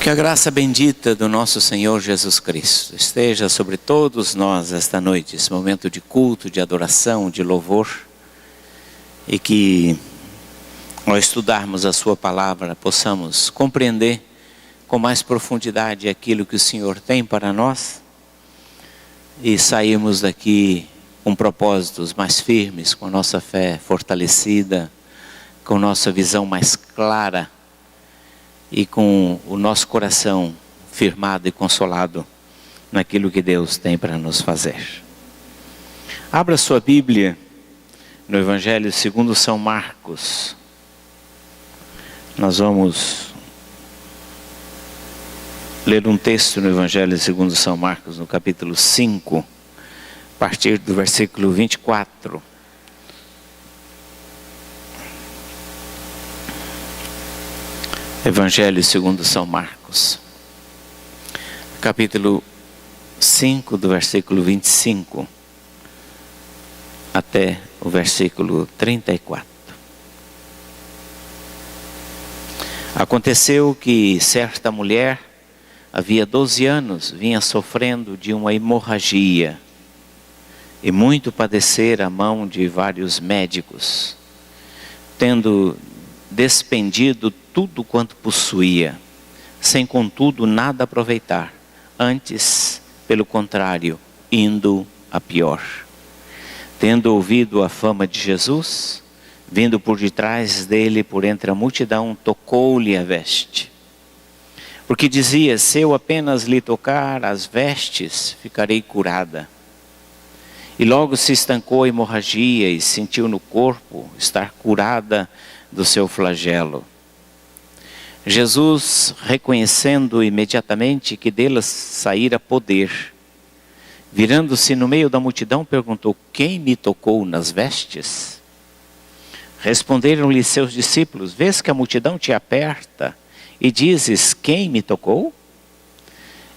Que a graça bendita do nosso Senhor Jesus Cristo esteja sobre todos nós esta noite, esse momento de culto, de adoração, de louvor, e que ao estudarmos a sua palavra possamos compreender com mais profundidade aquilo que o Senhor tem para nós e sairmos daqui com propósitos mais firmes, com a nossa fé fortalecida, com nossa visão mais clara e com o nosso coração firmado e consolado naquilo que Deus tem para nos fazer. Abra sua Bíblia no Evangelho segundo São Marcos. Nós vamos ler um texto no Evangelho segundo São Marcos, no capítulo 5, a partir do versículo 24. Evangelho segundo São Marcos, capítulo 5, do versículo 25 até o versículo 34. Aconteceu que certa mulher, havia 12 anos, vinha sofrendo de uma hemorragia e muito padecer à mão de vários médicos, tendo despendido tudo quanto possuía, sem contudo nada aproveitar, antes, pelo contrário, indo a pior. Tendo ouvido a fama de Jesus, vindo por detrás dele, por entre a multidão, tocou-lhe a veste. Porque dizia: se eu apenas lhe tocar as vestes, ficarei curada. E logo se estancou a hemorragia e sentiu no corpo estar curada do seu flagelo. Jesus, reconhecendo imediatamente que dele saíra poder, virando-se no meio da multidão, perguntou: quem me tocou nas vestes? Responderam-lhe seus discípulos: vês que a multidão te aperta e dizes: quem me tocou?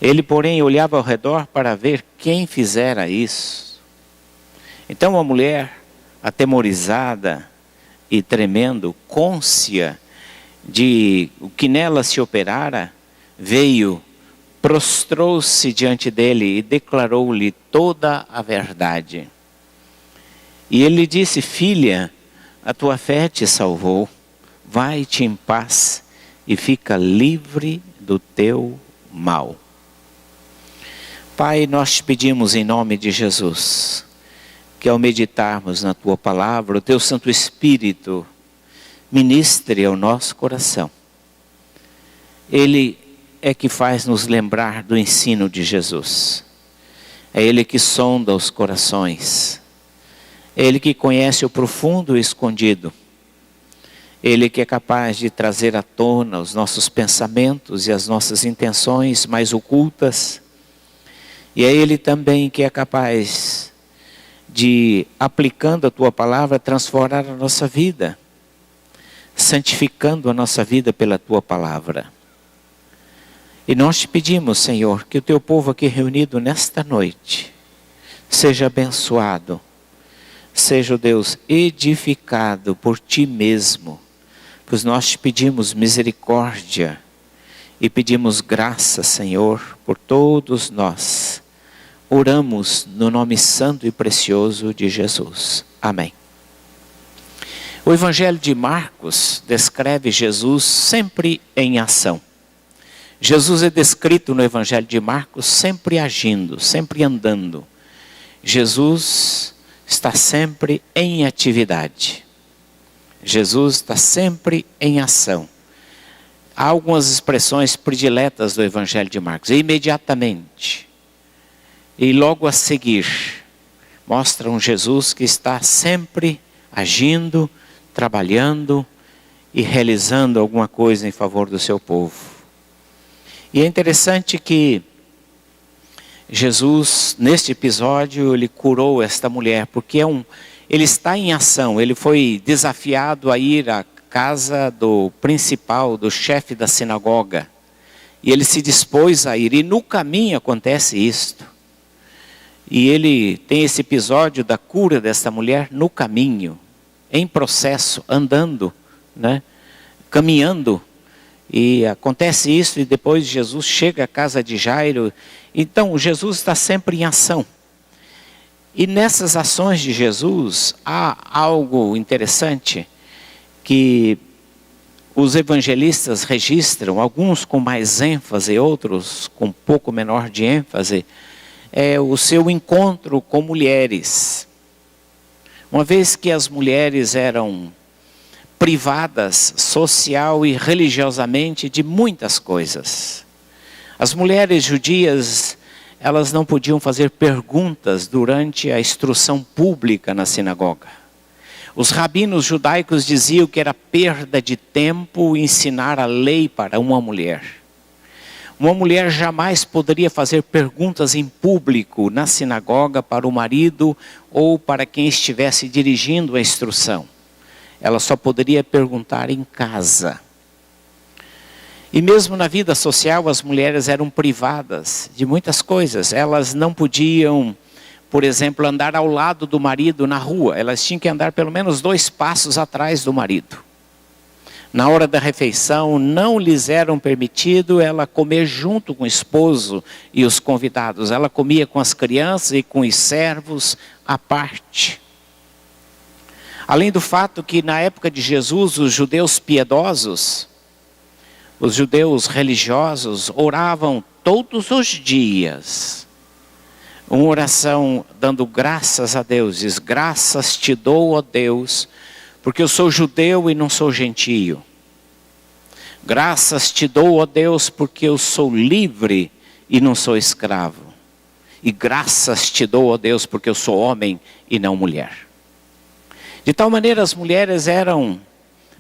Ele, porém, olhava ao redor para ver quem fizera isso. Então a mulher, atemorizada e tremendo, cônscia de o que nela se operara, veio, prostrou-se diante dele e declarou-lhe toda a verdade. E ele lhe disse: filha, a tua fé te salvou, vai-te em paz e fica livre do teu mal. Pai, nós te pedimos em nome de Jesus, que ao meditarmos na tua palavra, o teu Santo Espírito ministre ao nosso coração. Ele é que faz nos lembrar do ensino de Jesus. É Ele que sonda os corações. É Ele que conhece o profundo e o escondido. Ele que é capaz de trazer à tona os nossos pensamentos e as nossas intenções mais ocultas. E é Ele também que é capaz de, aplicando a tua palavra, transformar a nossa vida, santificando a nossa vida pela tua palavra. E nós te pedimos, Senhor, que o teu povo aqui reunido nesta noite seja abençoado, seja, Deus, edificado por ti mesmo, pois nós te pedimos misericórdia e pedimos graça, Senhor, por todos nós. Oramos no nome santo e precioso de Jesus. Amém. O Evangelho de Marcos descreve Jesus sempre em ação. Jesus é descrito no Evangelho de Marcos sempre agindo, sempre andando. Jesus está sempre em atividade. Jesus está sempre em ação. Há algumas expressões prediletas do Evangelho de Marcos. Imediatamente. E logo a seguir, mostra um Jesus que está sempre agindo, trabalhando e realizando alguma coisa em favor do seu povo. E é interessante que Jesus, neste episódio, ele curou esta mulher, porque ele está em ação. Ele foi desafiado a ir à casa do principal, do chefe da sinagoga. E ele se dispôs a ir, e no caminho acontece isto. E ele tem esse episódio da cura desta mulher no caminho, em processo, andando, né? Caminhando. E acontece isso e depois Jesus chega à casa de Jairo. Então Jesus está sempre em ação. E nessas ações de Jesus há algo interessante que os evangelistas registram, alguns com mais ênfase, outros com um pouco menor de ênfase, é o seu encontro com mulheres. Uma vez que as mulheres eram privadas social e religiosamente de muitas coisas. As mulheres judias, elas não podiam fazer perguntas durante a instrução pública na sinagoga. Os rabinos judaicos diziam que era perda de tempo ensinar a lei para uma mulher. Uma mulher jamais poderia fazer perguntas em público na sinagoga para o marido ou para quem estivesse dirigindo a instrução. Ela só poderia perguntar em casa. E mesmo na vida social, as mulheres eram privadas de muitas coisas. Elas não podiam, por exemplo, andar ao lado do marido na rua. Elas tinham que andar pelo menos 2 passos atrás do marido. Na hora da refeição, não lhes era permitido ela comer junto com o esposo e os convidados. Ela comia com as crianças e com os servos à parte. Além do fato que na época de Jesus, os judeus piedosos, os judeus religiosos, oravam todos os dias. Uma oração dando graças a Deus, diz: graças te dou, ó Deus, porque eu sou judeu e não sou gentio. Graças te dou, ó Deus, porque eu sou livre e não sou escravo. E graças te dou, ó Deus, porque eu sou homem e não mulher. De tal maneira as mulheres eram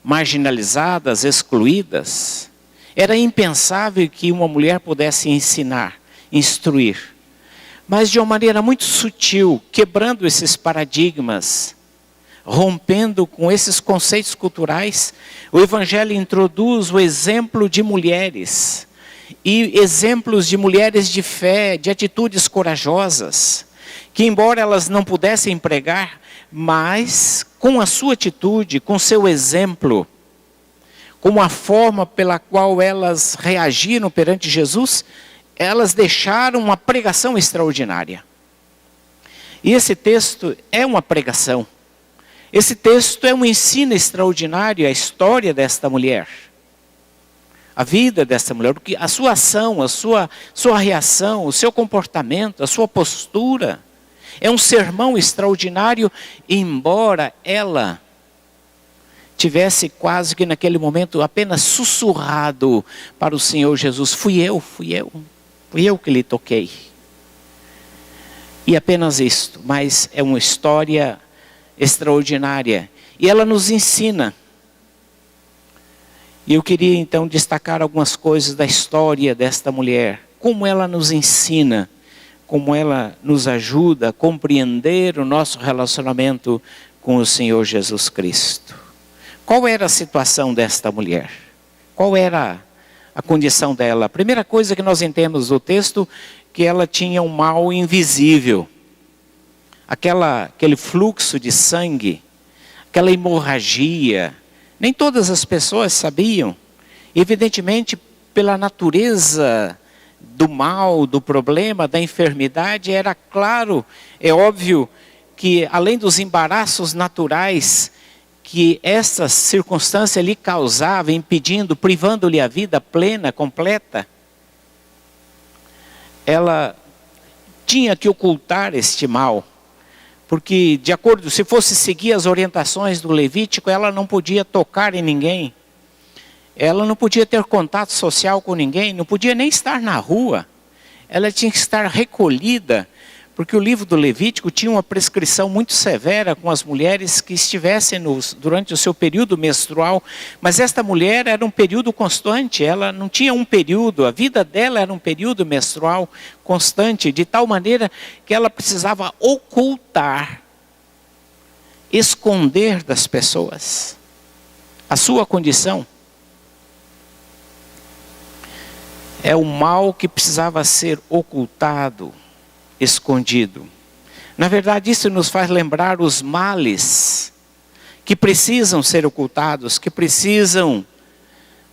marginalizadas, excluídas. Era impensável que uma mulher pudesse ensinar, instruir. Mas de uma maneira muito sutil, quebrando esses paradigmas, rompendo com esses conceitos culturais, o Evangelho introduz o exemplo de mulheres. E exemplos de mulheres de fé, de atitudes corajosas, que embora elas não pudessem pregar, mas com a sua atitude, com seu exemplo, com a forma pela qual elas reagiram perante Jesus, elas deixaram uma pregação extraordinária. E esse texto é uma pregação. Esse texto é um ensino extraordinário, a história desta mulher. A vida desta mulher, porque a sua ação, a sua reação, o seu comportamento, a sua postura, é um sermão extraordinário, embora ela tivesse quase que naquele momento apenas sussurrado para o Senhor Jesus: fui eu que lhe toquei. E apenas isto, mas é uma história extraordinária. E ela nos ensina. E eu queria então destacar algumas coisas da história desta mulher. Como ela nos ensina, como ela nos ajuda a compreender o nosso relacionamento com o Senhor Jesus Cristo. Qual era a situação desta mulher? Qual era a condição dela? A primeira coisa que nós entendemos do texto, que ela tinha um mal invisível. Aquele fluxo de sangue, aquela hemorragia. Nem todas as pessoas sabiam. Evidentemente, pela natureza do mal, do problema, da enfermidade, era claro, é óbvio que além dos embaraços naturais que essa circunstância lhe causava, impedindo, privando-lhe a vida plena, completa, ela tinha que ocultar este mal. Porque, de acordo, se fosse seguir as orientações do Levítico, ela não podia tocar em ninguém. Ela não podia ter contato social com ninguém, não podia nem estar na rua. Ela tinha que estar recolhida, porque o livro do Levítico tinha uma prescrição muito severa com as mulheres que estivessem durante o seu período menstrual. Mas esta mulher era um período constante, ela não tinha um período, a vida dela era um período menstrual constante, de tal maneira que ela precisava ocultar, esconder das pessoas a sua condição. É o mal que precisava ser ocultado, escondido. Na verdade, isso nos faz lembrar os males que precisam ser ocultados, que precisam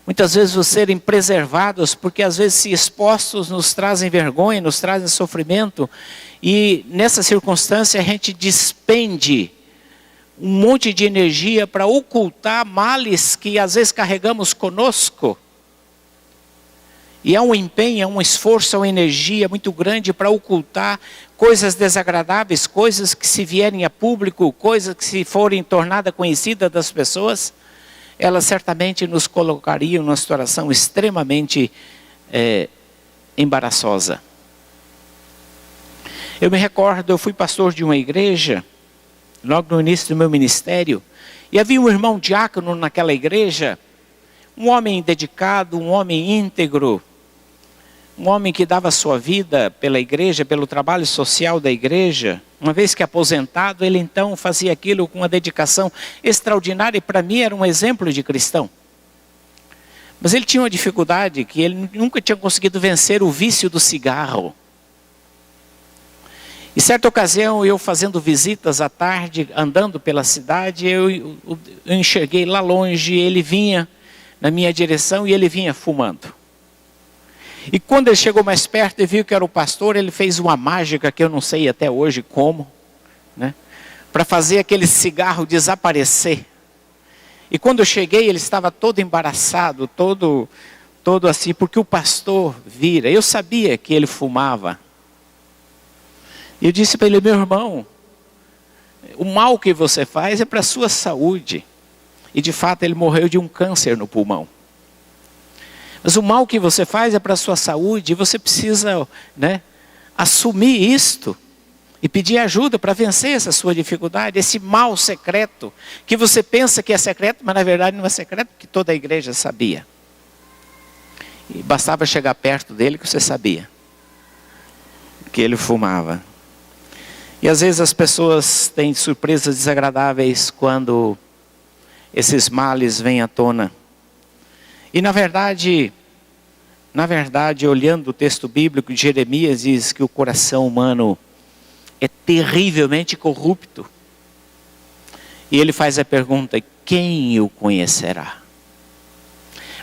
muitas vezes serem preservados, porque às vezes se expostos nos trazem vergonha, nos trazem sofrimento, e nessa circunstância a gente despende um monte de energia para ocultar males que às vezes carregamos conosco. E há um empenho, há um esforço, há uma energia muito grande para ocultar coisas desagradáveis, coisas que se vierem a público, coisas que se forem tornadas conhecidas das pessoas, elas certamente nos colocariam numa situação extremamente embaraçosa. Eu me recordo, eu fui pastor de uma igreja, logo no início do meu ministério, e havia um irmão diácono naquela igreja, um homem dedicado, um homem íntegro, um homem que dava sua vida pela igreja, pelo trabalho social da igreja. Uma vez que aposentado, ele então fazia aquilo com uma dedicação extraordinária, e para mim era um exemplo de cristão. Mas ele tinha uma dificuldade, que ele nunca tinha conseguido vencer o vício do cigarro. E certa ocasião, eu fazendo visitas à tarde, andando pela cidade, eu enxerguei lá longe, ele vinha na minha direção e ele vinha fumando. E quando ele chegou mais perto e viu que era o pastor, ele fez uma mágica que eu não sei até hoje como, né, para fazer aquele cigarro desaparecer. E quando eu cheguei, ele estava todo embaraçado, todo assim, porque o pastor vira. Eu sabia que ele fumava. E eu disse para ele: meu irmão, o mal que você faz é para a sua saúde. E de fato ele morreu de um câncer no pulmão. Mas o mal que você faz é para a sua saúde, e você precisa, né, assumir isto e pedir ajuda para vencer essa sua dificuldade, esse mal secreto, que você pensa que é secreto, mas na verdade não é secreto, porque toda a igreja sabia. E bastava chegar perto dele que você sabia que ele fumava. E às vezes as pessoas têm surpresas desagradáveis quando esses males vêm à tona. E na verdade, olhando o texto bíblico de Jeremias, diz que o coração humano é terrivelmente corrupto. E ele faz a pergunta: quem o conhecerá?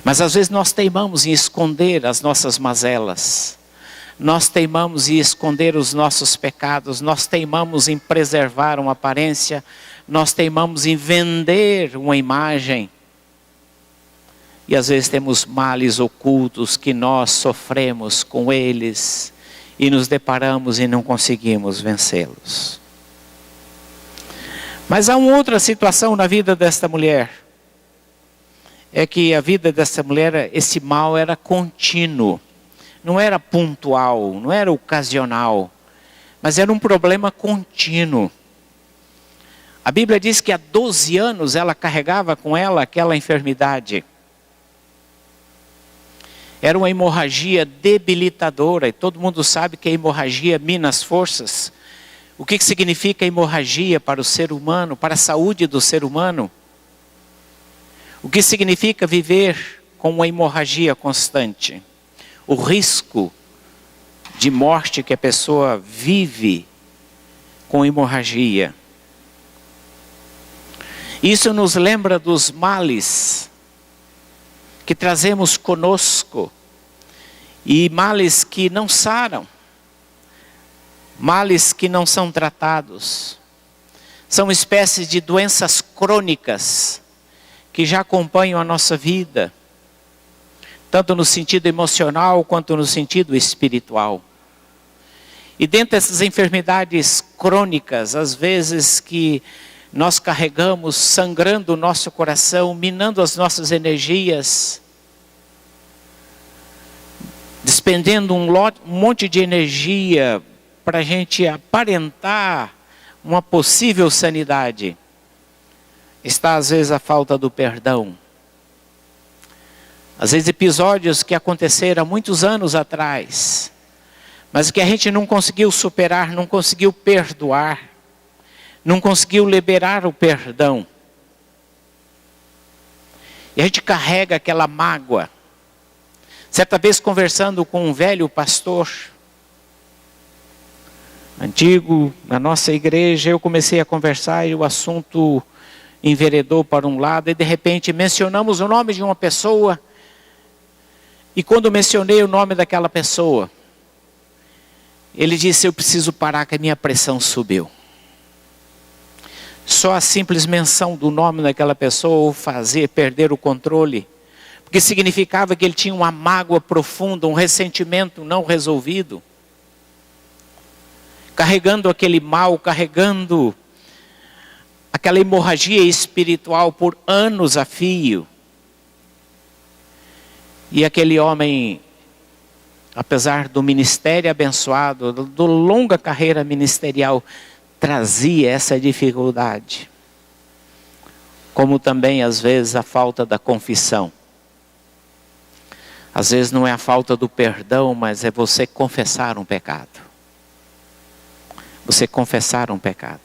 Mas às vezes nós teimamos em esconder as nossas mazelas. Nós teimamos em esconder os nossos pecados. Nós teimamos em preservar uma aparência. Nós teimamos em vender uma imagem. E às vezes temos males ocultos que nós sofremos com eles e nos deparamos e não conseguimos vencê-los. Mas há uma outra situação na vida desta mulher. É que a vida dessa mulher, esse mal era contínuo. Não era pontual, não era ocasional. Mas era um problema contínuo. A Bíblia diz que há 12 anos ela carregava com ela aquela enfermidade. Era uma hemorragia debilitadora, e todo mundo sabe que a hemorragia mina as forças. O que significa hemorragia para o ser humano, para a saúde do ser humano? O que significa viver com uma hemorragia constante? O risco de morte que a pessoa vive com hemorragia. Isso nos lembra dos males que trazemos conosco, e males que não saram, males que não são tratados, são espécies de doenças crônicas que já acompanham a nossa vida, tanto no sentido emocional quanto no sentido espiritual. E dentro dessas enfermidades crônicas, às vezes que nós carregamos, sangrando o nosso coração, minando as nossas energias, despendendo um monte de energia para a gente aparentar uma possível sanidade, está às vezes a falta do perdão. Às vezes episódios que aconteceram há muitos anos atrás, mas que a gente não conseguiu superar, não conseguiu perdoar, não conseguiu liberar o perdão. E a gente carrega aquela mágoa. Certa vez conversando com um velho pastor antigo na nossa igreja, eu comecei a conversar e o assunto enveredou para um lado, e de repente mencionamos o nome de uma pessoa E quando mencionei o nome daquela pessoa, ele disse: eu preciso parar que a minha pressão subiu. Só a simples menção do nome daquela pessoa o fazia perder o controle, porque significava que ele tinha uma mágoa profunda, um ressentimento não resolvido, carregando aquele mal, carregando aquela hemorragia espiritual por anos a fio. E aquele homem, apesar do ministério abençoado, da longa carreira ministerial, trazia essa dificuldade. Como também, às vezes, a falta da confissão. Às vezes não é a falta do perdão, mas é você confessar um pecado. Você confessar um pecado.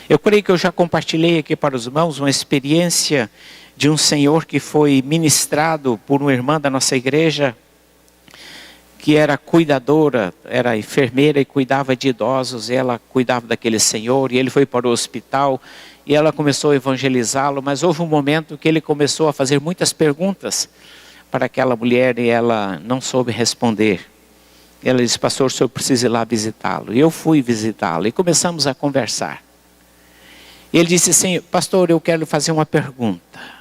Eu creio que eu já compartilhei aqui para os irmãos uma experiência de um senhor que foi ministrado por uma irmã da nossa igreja, que era cuidadora, era enfermeira e cuidava de idosos. E ela cuidava daquele senhor, e ele foi para o hospital e ela começou a evangelizá-lo, mas houve um momento que ele começou a fazer muitas perguntas para aquela mulher e ela não soube responder. Ela disse: pastor, o senhor precisa ir lá visitá-lo. E eu fui visitá-lo e começamos a conversar. E ele disse assim: pastor, eu quero fazer uma pergunta.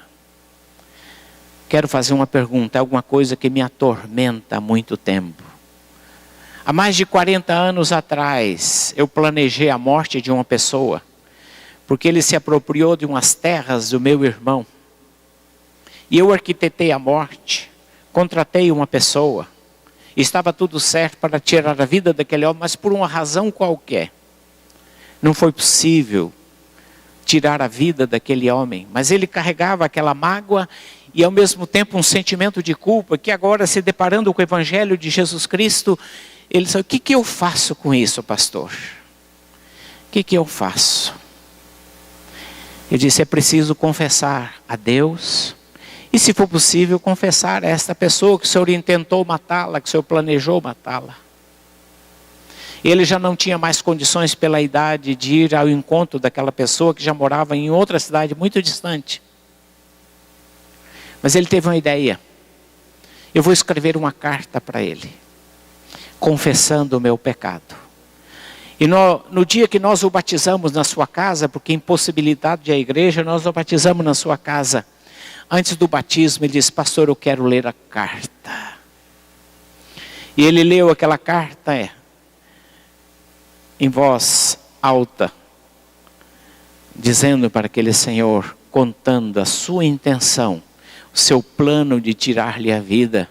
Quero fazer uma pergunta, é alguma coisa que me atormenta há muito tempo. Há mais de 40 anos atrás, eu planejei a morte de uma pessoa, porque ele se apropriou de umas terras do meu irmão. E eu arquitetei a morte, contratei uma pessoa, estava tudo certo para tirar a vida daquele homem, mas por uma razão qualquer, não foi possível tirar a vida daquele homem. Mas ele carregava aquela mágoa e ao mesmo tempo um sentimento de culpa, que agora, se deparando com o Evangelho de Jesus Cristo, ele disse: o que eu faço com isso, pastor? O que eu faço? Ele disse: é preciso confessar a Deus, e se for possível, confessar a esta pessoa que o senhor intentou matá-la, que o senhor planejou matá-la. Ele já não tinha mais condições pela idade de ir ao encontro daquela pessoa que já morava em outra cidade muito distante. Mas ele teve uma ideia: eu vou escrever uma carta para ele, confessando o meu pecado. E no dia que nós o batizamos na sua casa, porque impossibilidade de a igreja, nós o batizamos na sua casa. Antes do batismo ele disse: pastor, eu quero ler a carta. E ele leu aquela carta em voz alta, dizendo para aquele senhor, contando a sua intenção, o seu plano de tirar-lhe a vida.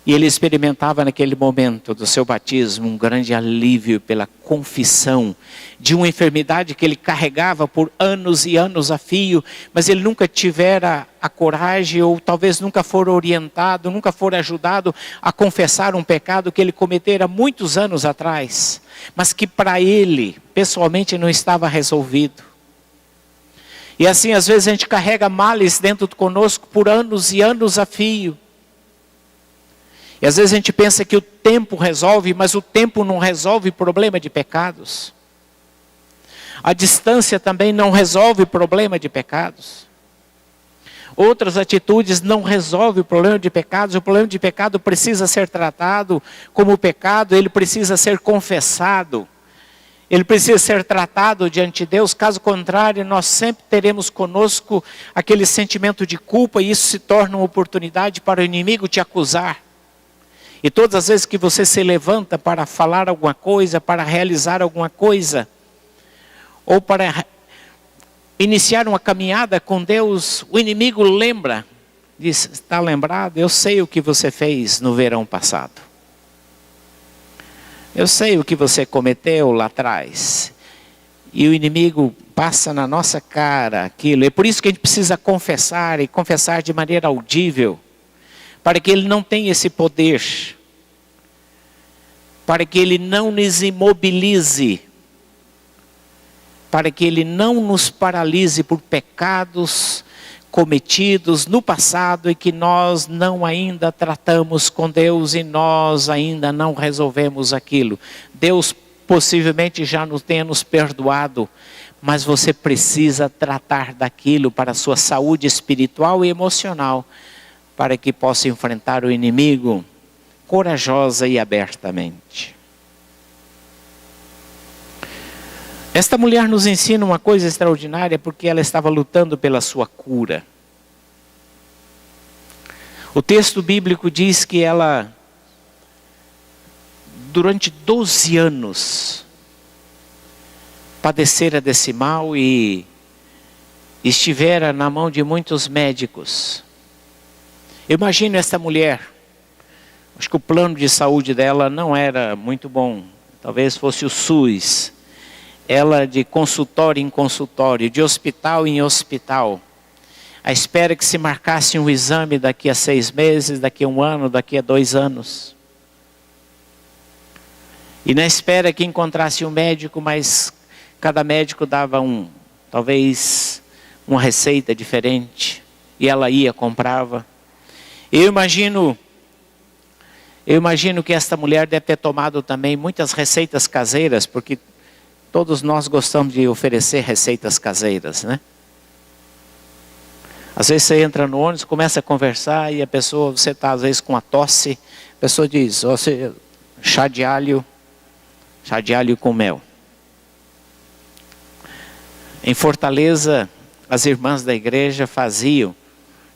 E ele experimentava naquele momento do seu batismo um grande alívio pela confissão de uma enfermidade que ele carregava por anos e anos a fio, mas ele nunca tivera a coragem, ou talvez nunca fora orientado, nunca fora ajudado a confessar um pecado que ele cometera muitos anos atrás, mas que para ele pessoalmente não estava resolvido. E assim, às vezes a gente carrega males dentro de conosco por anos e anos a fio. E às vezes a gente pensa que o tempo resolve, mas o tempo não resolve problema de pecados. A distância também não resolve problema de pecados. Outras atitudes não resolvem o problema de pecados. O problema de pecado precisa ser tratado como pecado, ele precisa ser confessado. Ele precisa ser tratado diante de Deus, caso contrário, nós sempre teremos conosco aquele sentimento de culpa, e isso se torna uma oportunidade para o inimigo te acusar. E todas as vezes que você se levanta para falar alguma coisa, para realizar alguma coisa, ou para iniciar uma caminhada com Deus, o inimigo lembra, diz: está lembrado? Eu sei o que você fez no verão passado. Eu sei o que você cometeu lá atrás. E o inimigo passa na nossa cara aquilo. É por isso que a gente precisa confessar, e confessar de maneira audível, para que ele não tenha esse poder, para que ele não nos imobilize, para que ele não nos paralise por pecados cometidos no passado e que nós não ainda tratamos com Deus e nós ainda não resolvemos aquilo. Deus possivelmente já nos tenha nos perdoado, mas você precisa tratar daquilo para a sua saúde espiritual e emocional, para que possa enfrentar o inimigo corajosa e abertamente. Esta mulher nos ensina uma coisa extraordinária, porque ela estava lutando pela sua cura. O texto bíblico diz que ela, durante 12 anos, padecera desse mal e estivera na mão de muitos médicos. Eu imagino esta mulher, acho que o plano de saúde dela não era muito bom, talvez fosse o SUS. Ela de consultório em consultório, de hospital em hospital, à espera que se marcasse um exame daqui a 6 meses, daqui a 1 ano, daqui a 2 anos. E na espera que encontrasse um médico, mas cada médico dava talvez uma receita diferente, e ela ia, comprava. Eu imagino que esta mulher deve ter tomado também muitas receitas caseiras, porque todos nós gostamos de oferecer receitas caseiras, né? Às vezes você entra no ônibus, começa a conversar e você está às vezes com uma tosse, a pessoa diz, chá de alho com mel. Em Fortaleza, as irmãs da igreja faziam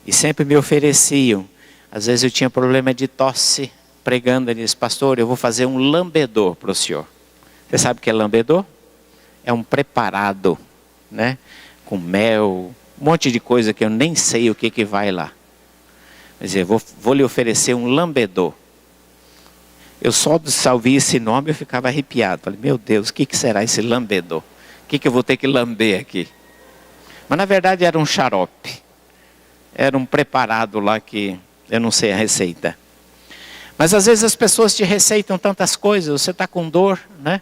e sempre me ofereciam. Às vezes eu tinha problema de tosse, pregando, ele disse, pastor, eu vou fazer um lambedor para o senhor. Você sabe o que é lambedor? É um preparado, né? Com mel, um monte de coisa que eu nem sei o que vai lá. Quer dizer, vou lhe oferecer um lambedor. Eu só ouvi esse nome e ficava arrepiado. Falei, meu Deus, o que será esse lambedor? O que eu vou ter que lamber aqui? Mas na verdade era um xarope. Era um preparado lá que eu não sei a receita. Mas às vezes as pessoas te receitam tantas coisas, você está com dor, né?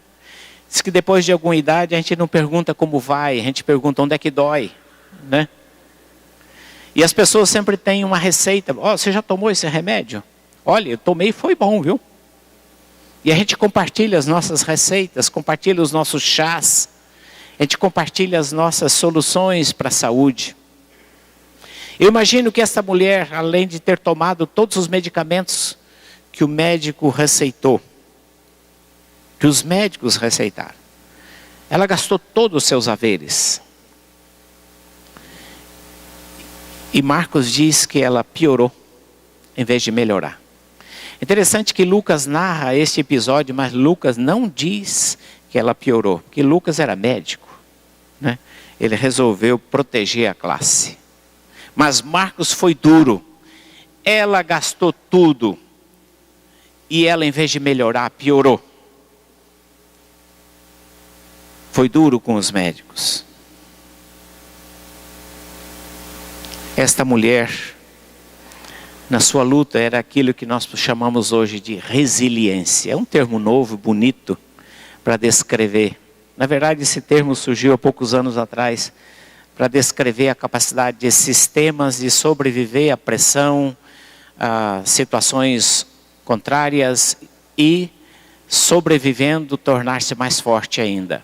Diz que depois de alguma idade a gente não pergunta como vai, a gente pergunta onde é que dói, né? E as pessoas sempre têm uma receita. Você já tomou esse remédio? Olha, eu tomei e foi bom, viu? E a gente compartilha as nossas receitas, compartilha os nossos chás, a gente compartilha as nossas soluções para a saúde. Eu imagino que essa mulher, além de ter tomado todos os medicamentos que o médico receitou, que os médicos receitaram, ela gastou todos os seus haveres. E Marcos diz que ela piorou, em vez de melhorar. Interessante que Lucas narra este episódio, mas Lucas não diz que ela piorou, porque Lucas era médico, né? Ele resolveu proteger a classe. Mas Marcos foi duro. Ela gastou tudo. E ela, em vez de melhorar, piorou. Foi duro com os médicos. Esta mulher, na sua luta, era aquilo que nós chamamos hoje de resiliência. É um termo novo, bonito, para descrever. Na verdade, esse termo surgiu há poucos anos atrás, para descrever a capacidade de sistemas de sobreviver à pressão, a situações contrárias e, sobrevivendo, tornar-se mais forte ainda.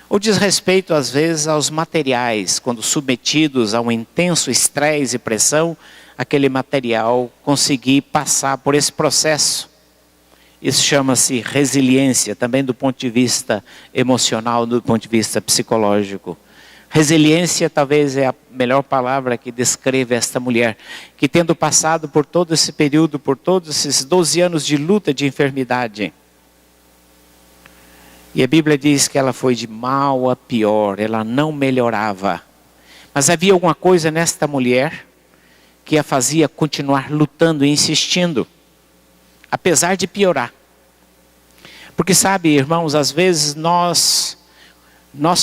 O desrespeito, às vezes, aos materiais, quando submetidos a um intenso estresse e pressão, aquele material conseguir passar por esse processo. Isso chama-se resiliência, também do ponto de vista emocional, do ponto de vista psicológico. Resiliência talvez é a melhor palavra que descreve esta mulher, que tendo passado por todo esse período, por todos esses 12 anos de luta, de enfermidade, e a Bíblia diz que ela foi de mal a pior, ela não melhorava. Mas havia alguma coisa nesta mulher que a fazia continuar lutando e insistindo, apesar de piorar. Porque sabe, irmãos, às vezes nós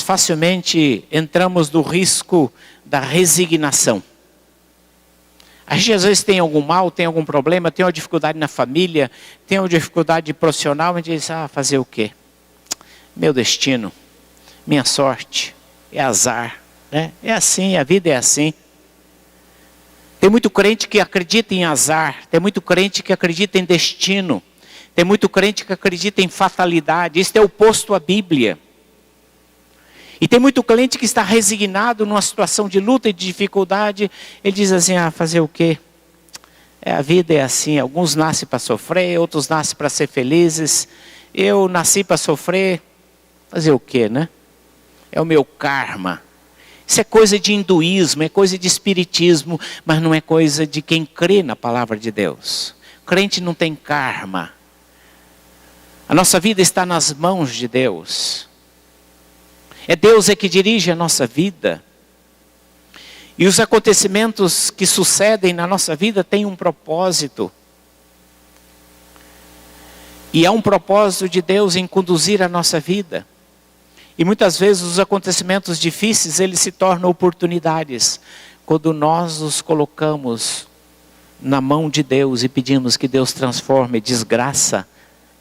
facilmente entramos no risco da resignação. A gente às vezes tem algum mal, tem algum problema, tem uma dificuldade na família, tem uma dificuldade profissional, a gente diz, fazer o quê? Meu destino, minha sorte, é azar, né? É assim, a vida é assim. Tem muito crente que acredita em azar, tem muito crente que acredita em destino, tem muito crente que acredita em fatalidade, isso é oposto à Bíblia. E tem muito crente que está resignado numa situação de luta e de dificuldade, ele diz assim, fazer o quê? A vida é assim, alguns nascem para sofrer, outros nascem para ser felizes. Eu nasci para sofrer, fazer o quê, né? É o meu karma. Isso é coisa de hinduísmo, é coisa de espiritismo, mas não é coisa de quem crê na palavra de Deus. Crente não tem karma. A nossa vida está nas mãos de Deus. É Deus que dirige a nossa vida. E os acontecimentos que sucedem na nossa vida têm um propósito. E há um propósito de Deus em conduzir a nossa vida. E muitas vezes os acontecimentos difíceis, eles se tornam oportunidades. Quando nós nos colocamos na mão de Deus e pedimos que Deus transforme desgraça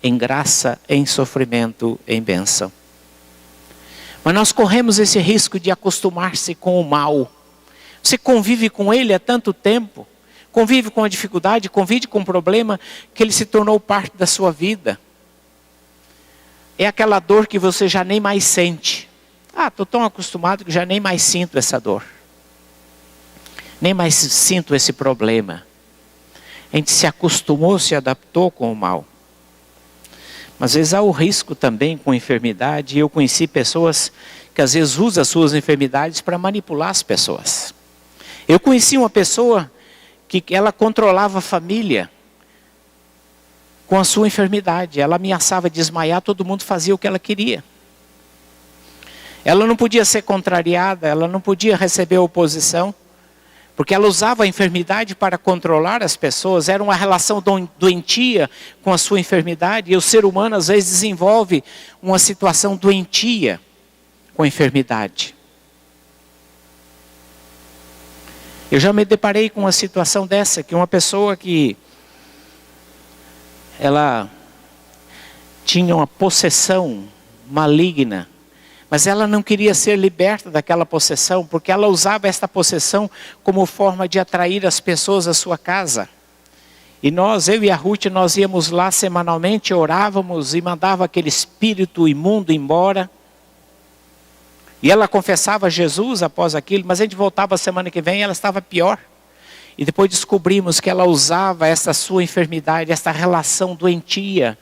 em graça, em sofrimento, em bênção. Mas nós corremos esse risco de acostumar-se com o mal. Você convive com ele há tanto tempo, convive com a dificuldade, convive com o problema, que ele se tornou parte da sua vida. É aquela dor que você já nem mais sente. Estou tão acostumado que já nem mais sinto essa dor. Nem mais sinto esse problema. A gente se acostumou, se adaptou com o mal. Mas às vezes há o risco também com enfermidade. E eu conheci pessoas que às vezes usam as suas enfermidades para manipular as pessoas. Eu conheci uma pessoa que ela controlava a família com a sua enfermidade. Ela ameaçava desmaiar, todo mundo fazia o que ela queria. Ela não podia ser contrariada, ela não podia receber oposição, porque ela usava a enfermidade para controlar as pessoas. Era uma relação doentia com a sua enfermidade. E o ser humano às vezes desenvolve uma situação doentia com a enfermidade. Eu já me deparei com uma situação dessa, que uma pessoa que ela tinha uma possessão maligna, mas ela não queria ser liberta daquela possessão, porque ela usava esta possessão como forma de atrair as pessoas à sua casa. E eu e a Ruth, nós íamos lá semanalmente, orávamos e mandava aquele espírito imundo embora. E ela confessava Jesus após aquilo, mas a gente voltava a semana que vem e ela estava pior. E depois descobrimos que ela usava essa sua enfermidade, essa relação doentia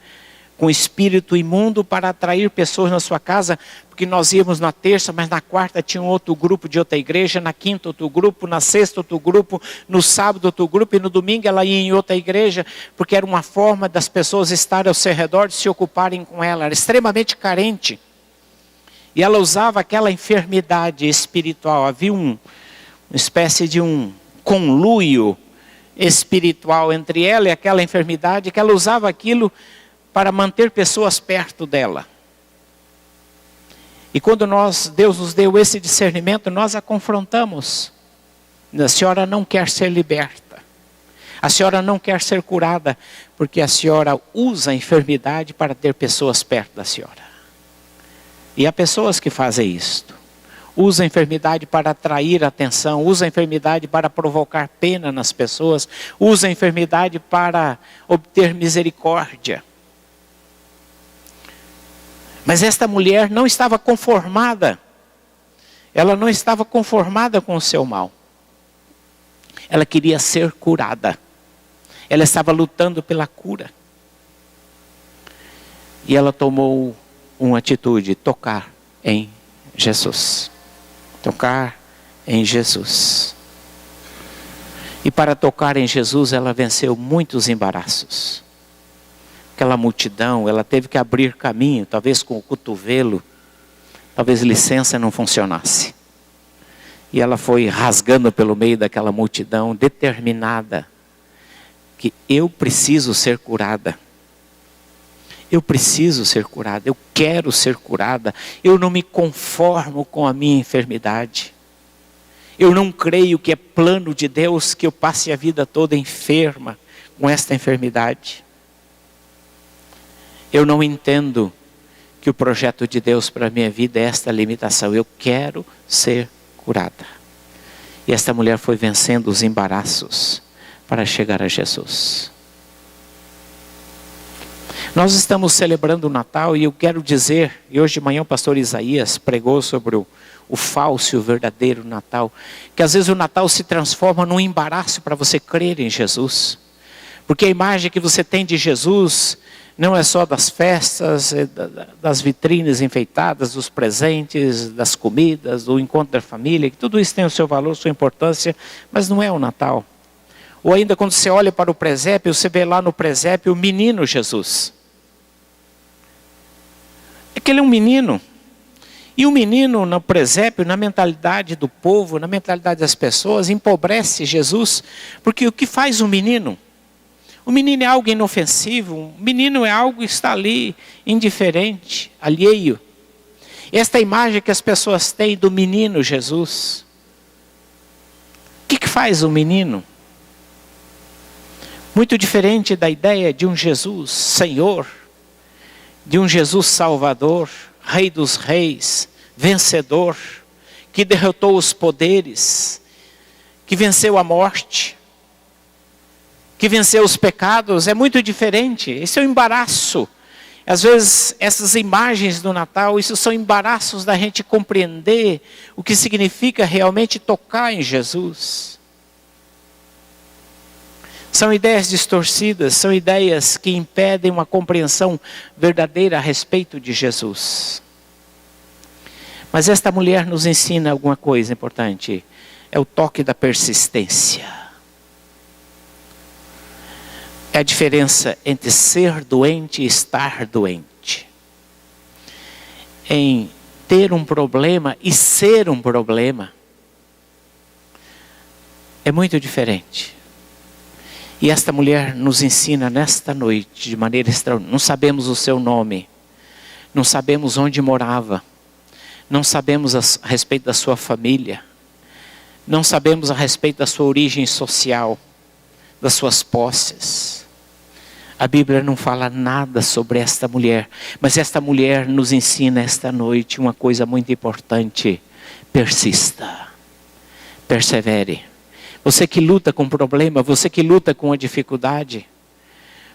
com o espírito imundo para atrair pessoas na sua casa, porque nós íamos na terça, mas na quarta tinha um outro grupo de outra igreja, na quinta outro grupo, na sexta outro grupo, no sábado outro grupo e no domingo ela ia em outra igreja, porque era uma forma das pessoas estarem ao seu redor, de se ocuparem com ela. Era extremamente carente. E ela usava aquela enfermidade espiritual. Havia uma espécie de um conluio espiritual entre ela e aquela enfermidade, que ela usava aquilo para manter pessoas perto dela. E quando Deus nos deu esse discernimento, nós a confrontamos. A senhora não quer ser liberta. A senhora não quer ser curada, porque a senhora usa a enfermidade para ter pessoas perto da senhora. E há pessoas que fazem isto. Usa a enfermidade para atrair atenção, usa a enfermidade para provocar pena nas pessoas, usa a enfermidade para obter misericórdia. Mas esta mulher não estava conformada. Ela não estava conformada com o seu mal. Ela queria ser curada. Ela estava lutando pela cura. E ela tomou uma atitude: tocar em Jesus. Tocar em Jesus. E para tocar em Jesus, ela venceu muitos embaraços. Aquela multidão, ela teve que abrir caminho, talvez com o cotovelo, talvez licença não funcionasse. E ela foi rasgando pelo meio daquela multidão, determinada, que eu preciso ser curada. Eu preciso ser curada, eu quero ser curada, eu não me conformo com a minha enfermidade. Eu não creio que é plano de Deus que eu passe a vida toda enferma com esta enfermidade. Eu não entendo que o projeto de Deus para a minha vida é esta limitação. Eu quero ser curada. E esta mulher foi vencendo os embaraços para chegar a Jesus. Nós estamos celebrando o Natal e eu quero dizer, e hoje de manhã o pastor Isaías pregou sobre o falso e o verdadeiro Natal, que às vezes o Natal se transforma num embaraço para você crer em Jesus. Porque a imagem que você tem de Jesus não é só das festas, das vitrines enfeitadas, dos presentes, das comidas, do encontro da família, que tudo isso tem o seu valor, sua importância, mas não é o Natal. Ou ainda quando você olha para o presépio, você vê lá no presépio o menino Jesus. É que ele é um menino. E o menino no presépio, na mentalidade do povo, na mentalidade das pessoas, empobrece Jesus. Porque o que faz o menino? O menino é algo inofensivo, o menino é algo que está ali, indiferente, alheio. Esta imagem que as pessoas têm do menino Jesus. O que faz o menino? Muito diferente da ideia de um Jesus Senhor, de um Jesus Salvador, Rei dos Reis, vencedor, que derrotou os poderes, que venceu a morte, que venceu os pecados. É muito diferente. Esse é o embaraço. Às vezes essas imagens do Natal, isso são embaraços da gente compreender o que significa realmente tocar em Jesus. São ideias distorcidas, são ideias que impedem uma compreensão verdadeira a respeito de Jesus. Mas esta mulher nos ensina alguma coisa importante. É o toque da persistência. É a diferença entre ser doente e estar doente. Em ter um problema e ser um problema. É muito diferente. E esta mulher nos ensina nesta noite, de maneira extraordinária. Não sabemos o seu nome. Não sabemos onde morava. Não sabemos a respeito da sua família. Não sabemos a respeito da sua origem social. Das suas posses. A Bíblia não fala nada sobre esta mulher. Mas esta mulher nos ensina esta noite uma coisa muito importante. Persista. Persevere. Você que luta com problema, você que luta com a dificuldade,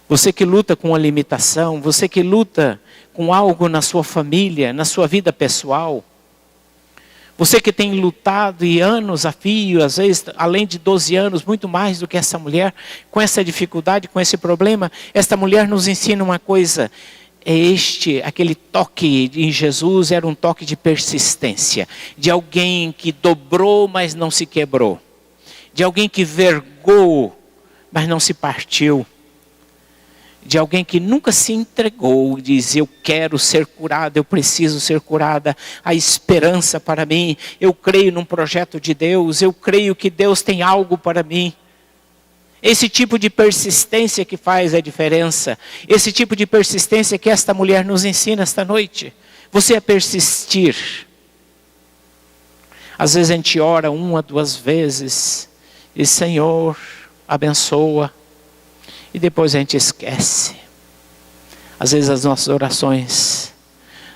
você que luta com a limitação, você que luta com algo na sua família, na sua vida pessoal, você que tem lutado e anos a fio, às vezes além de 12 anos, muito mais do que essa mulher, com essa dificuldade, com esse problema, esta mulher nos ensina uma coisa. Aquele toque em Jesus era um toque de persistência, de alguém que dobrou, mas não se quebrou. De alguém que vergou, mas não se partiu. De alguém que nunca se entregou, diz: eu quero ser curada, eu preciso ser curada. Há esperança para mim, eu creio num projeto de Deus, eu creio que Deus tem algo para mim. Esse tipo de persistência que faz a diferença. Esse tipo de persistência que esta mulher nos ensina esta noite. Você é persistir. Às vezes a gente ora 1 a 2 vezes. E Senhor, abençoa. E depois a gente esquece. Às vezes as nossas orações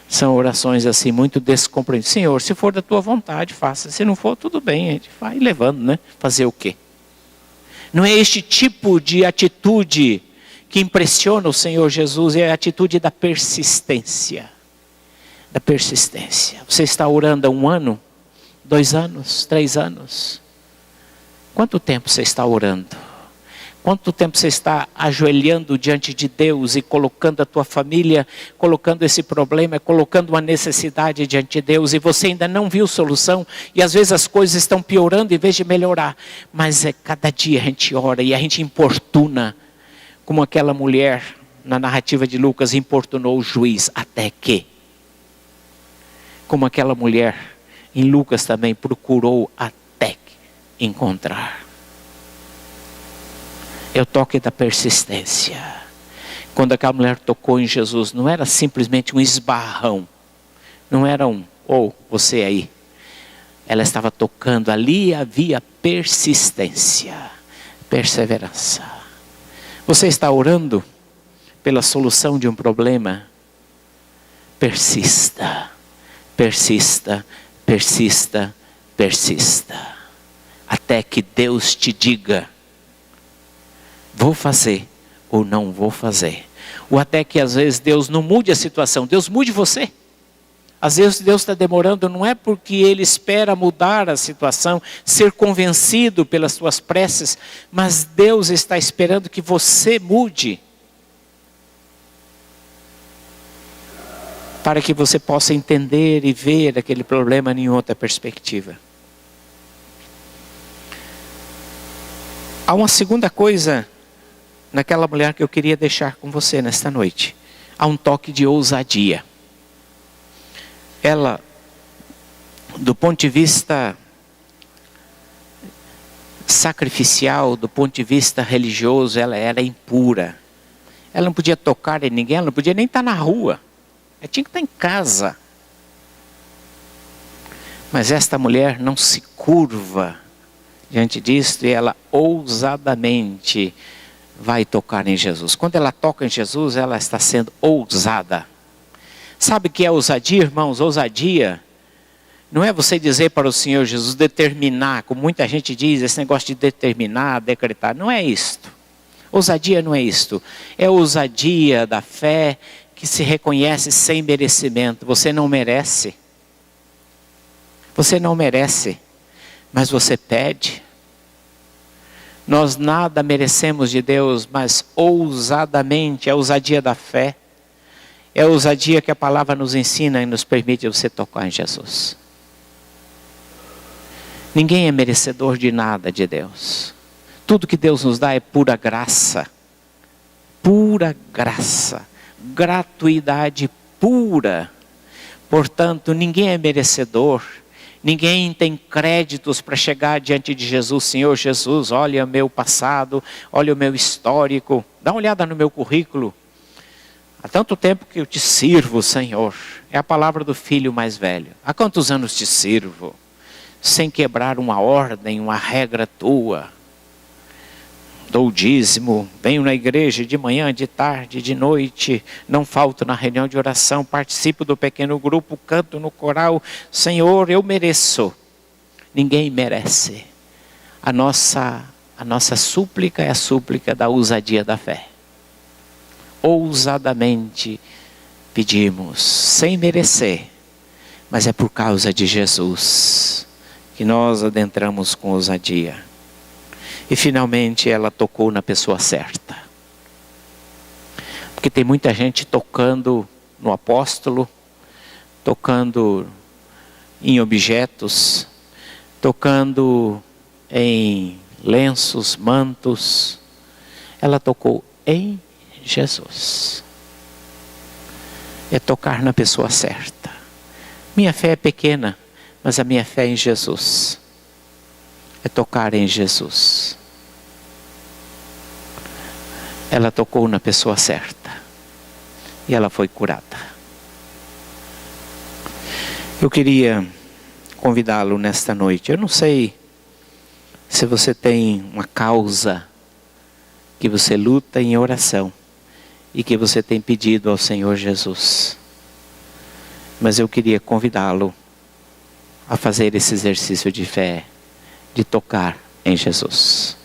são orações assim muito descomprometidas. Senhor, se for da tua vontade, faça. Se não for, tudo bem. A gente vai levando, né? Fazer o quê? Não é este tipo de atitude que impressiona o Senhor Jesus. É a atitude da persistência. Da persistência. Você está orando há 1 ano? 2 anos? 3 anos? Quanto tempo você está orando? Quanto tempo você está ajoelhando diante de Deus e colocando a tua família, colocando esse problema, colocando uma necessidade diante de Deus e você ainda não viu solução e às vezes as coisas estão piorando em vez de melhorar. Mas cada dia a gente ora e a gente importuna, como aquela mulher na narrativa de Lucas importunou o juiz até que. Como aquela mulher em Lucas também procurou até encontrar. É o toque da persistência. Quando aquela mulher tocou em Jesus, não era simplesmente um esbarrão. Não era você aí. Ela estava tocando, ali havia persistência, perseverança. Você está orando pela solução de um problema? Persista, persista, persista, persista. Até que Deus te diga, vou fazer ou não vou fazer. Ou até que às vezes Deus não mude a situação, Deus mude você. Às vezes Deus está demorando, não é porque Ele espera mudar a situação, ser convencido pelas suas preces, mas Deus está esperando que você mude, para que você possa entender e ver aquele problema em outra perspectiva. Há uma segunda coisa naquela mulher que eu queria deixar com você nesta noite. Há um toque de ousadia. Ela, do ponto de vista sacrificial, do ponto de vista religioso, ela era impura. Ela não podia tocar em ninguém, ela não podia nem estar na rua. Ela tinha que estar em casa. Mas esta mulher não se curva diante disso e ela ousadamente vai tocar em Jesus. Quando ela toca em Jesus, ela está sendo ousada. Sabe o que é ousadia, irmãos? Ousadia não é você dizer para o Senhor Jesus, determinar, como muita gente diz, esse negócio de determinar, decretar. Não é isto. Ousadia não é isto. É a ousadia da fé que se reconhece sem merecimento. Você não merece. Você não merece. Mas você pede. Nós nada merecemos de Deus, mas ousadamente, é a ousadia da fé. É a ousadia que a palavra nos ensina e nos permite você tocar em Jesus. Ninguém é merecedor de nada de Deus. Tudo que Deus nos dá é pura graça. Pura graça. Gratuidade pura. Portanto, ninguém é merecedor. Ninguém tem créditos para chegar diante de Jesus. Senhor Jesus, olha o meu passado, olha o meu histórico. Dá uma olhada no meu currículo. Há tanto tempo que eu te sirvo, Senhor. É a palavra do filho mais velho. Há quantos anos te sirvo? Sem quebrar uma ordem, uma regra tua. Dou o dízimo, venho na igreja de manhã, de tarde, de noite. Não falto na reunião de oração, participo do pequeno grupo, canto no coral. Senhor, eu mereço. Ninguém merece. A nossa súplica é a súplica da ousadia da fé. Ousadamente pedimos, sem merecer, mas é por causa de Jesus que nós adentramos com ousadia. E finalmente ela tocou na pessoa certa. Porque tem muita gente tocando no apóstolo, tocando em objetos, tocando em lenços, mantos. Ela tocou em Jesus. É tocar na pessoa certa. Minha fé é pequena, mas a minha fé é em Jesus. É tocar em Jesus. Ela tocou na pessoa certa. E ela foi curada. Eu queria convidá-lo nesta noite. Eu não sei se você tem uma causa que você luta em oração e que você tem pedido ao Senhor Jesus. Mas eu queria convidá-lo a fazer esse exercício de fé, de tocar em Jesus.